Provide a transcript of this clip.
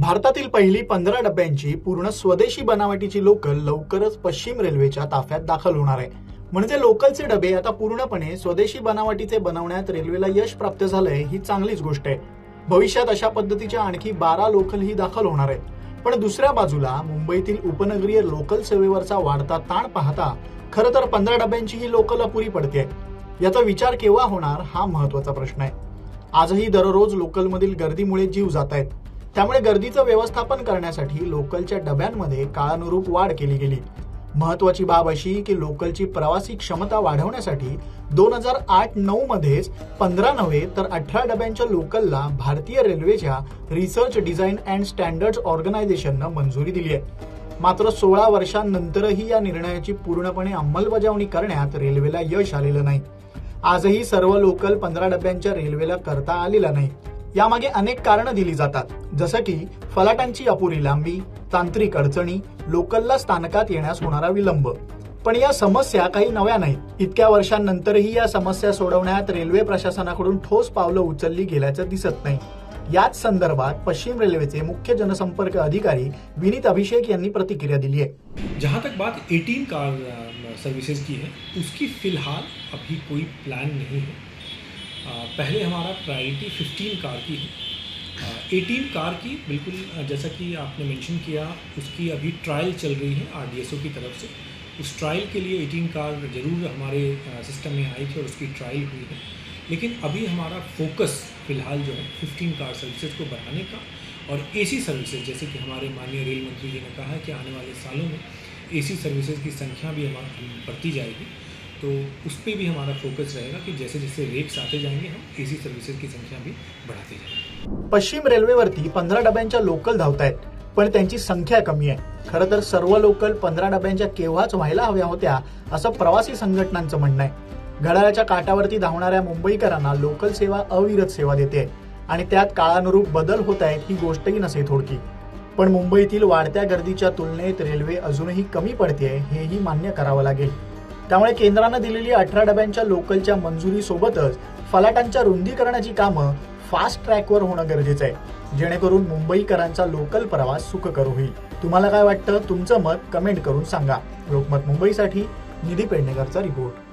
भारतातील पहिली 15 डब्यांची पूर्ण स्वदेशी बनावटीची लोकल लवकरच पश्चिम रेल्वेच्या ताफ्यात दाखल होणार आहे। म्हणजे लोकलचे डबे आता पूर्णपणे स्वदेशी बनावटीचे बनवण्यात रेल्वेला यश प्राप्त झालंय, ही चांगलीच गोष्ट आहे। भविष्यात अशा पद्धतीच्या आणखी 12 लोकल ही दाखल होणार आहेत। पण दुसऱ्या बाजूला मुंबईतील उपनगरीय लोकल सेवेवरचा वाढता ताण पाहता खरं तर 15 डब्यांची ही लोकल अपुरी पडते। याचा विचार केव्हा होणार हा महत्त्वाचा प्रश्न आहे। आजही दररोज लोकलमधील गर्दीमुळे जीव जात आहेत। त्यामुळे गर्दीचं व्यवस्थापन करण्यासाठी लोकलच्या डब्यांमध्ये काळानुरूप वाढ केली गेली। महत्त्वाची बाब अशी की लोकलची प्रवासी क्षमता वाढवण्यासाठी 2008-9 मध्येच 15 नव्हे तर 18 डब्यांच्या लोकलला भारतीय रेल्वेच्या रिसर्च डिझाईन अँड स्टँडर्ड्स ऑर्गनायझेशननं मंजुरी दिली आहे। मात्र 16 वर्षांनंतरही या निर्णयाची पूर्णपणे अंमलबजावणी करण्यात रेल्वेला यश आलेलं नाही। आजही सर्व लोकल 15 डब्यांच्या रेल्वेला करता आलेला नाही। यामागे अनेक कारणं दिली जातात, जसं की फलाटांची अपुरी लांबी, तांत्रिक अडचणी, लोकलला स्थानकात येण्यास होणारा विलंब। पण या समस्या काही नव्या नाहीत। इतक्या वर्षांनंतरही या समस्या सोडवण्यात रेल्वे प्रशासनाकडून ठोस पावलं उचलली गेल्याचं दिसत नाही। याच संदर्भात पश्चिम रेल्वेचे मुख्य जनसंपर्क अधिकारी विनीत अभिषेक यांनी प्रतिक्रिया दिली है। जहाँ तक बात 18 कार सर्विसेज की है, उसकी फिलहाल अभी कोई प्लान नहीं है। पहले हमारा प्रायोरिटी 15 कार की है। 18 कार की बिल्कुल जैसा कि आपने मेंशन किया, उसकी अभी ट्रायल चल रही है आरडीएसओ की तरफ से। उस ट्रायल के लिए 18 कार ज़रूर हमारे सिस्टम में आई थी और उसकी ट्रायल हुई है। लेकिन अभी हमारा फोकस फिलहाल जो है 15 कार सर्विसेज को बढ़ाने का और एसी सर्विसेज, जैसे कि हमारे माननीय रेल मंत्री जी ने कहा है कि आने वाले सालों में एसी सर्विसेज की संख्या भी हमारी बढ़ती जाएगी, तो उस पर भी हमारा फोकस रहेगा कि जैसे जैसे रेक्स आते जाएंगे हम एसी सर्विसेज की संख्या भी बढ़ाते जाएंगे। पश्चिम रेल्वेवरती 15 डब्यांच्या लोकल धावत आहेत, पण त्यांची संख्या कमी आहे। खरं तर सर्व लोकल 15 डब्यांच्या केव्हाच व्हायला हव्या होत्या असं प्रवासी संघटनांचं म्हणणं आहे। घड्याळाच्या काटावरती धावणाऱ्या मुंबईकरांना लोकल सेवा अविरत सेवा देते आणि त्यात काळानुरूप बदल होत आहेत ही गोष्टही नसे थोडकी। पण मुंबईतील वाढत्या गर्दीच्या तुलनेत रेल्वे अजूनही कमी पडते हेही मान्य करावं लागेल। त्यामुळे केंद्रानं दिलेली 18 डब्यांच्या लोकलच्या मंजुरीसोबतच फलाटांच्या रुंदीकरणाची कामं फास्ट ट्रॅकवर होणं गरजेचं आहे, जेणेकरून मुंबईकरांचा लोकल प्रवास सुखकर होईल। तुम्हाला काय वाटतं? तुमचं मत कमेंट करून सांगा। लोकमत मुंबईसाठी निधी पेडणेकरचा रिपोर्ट।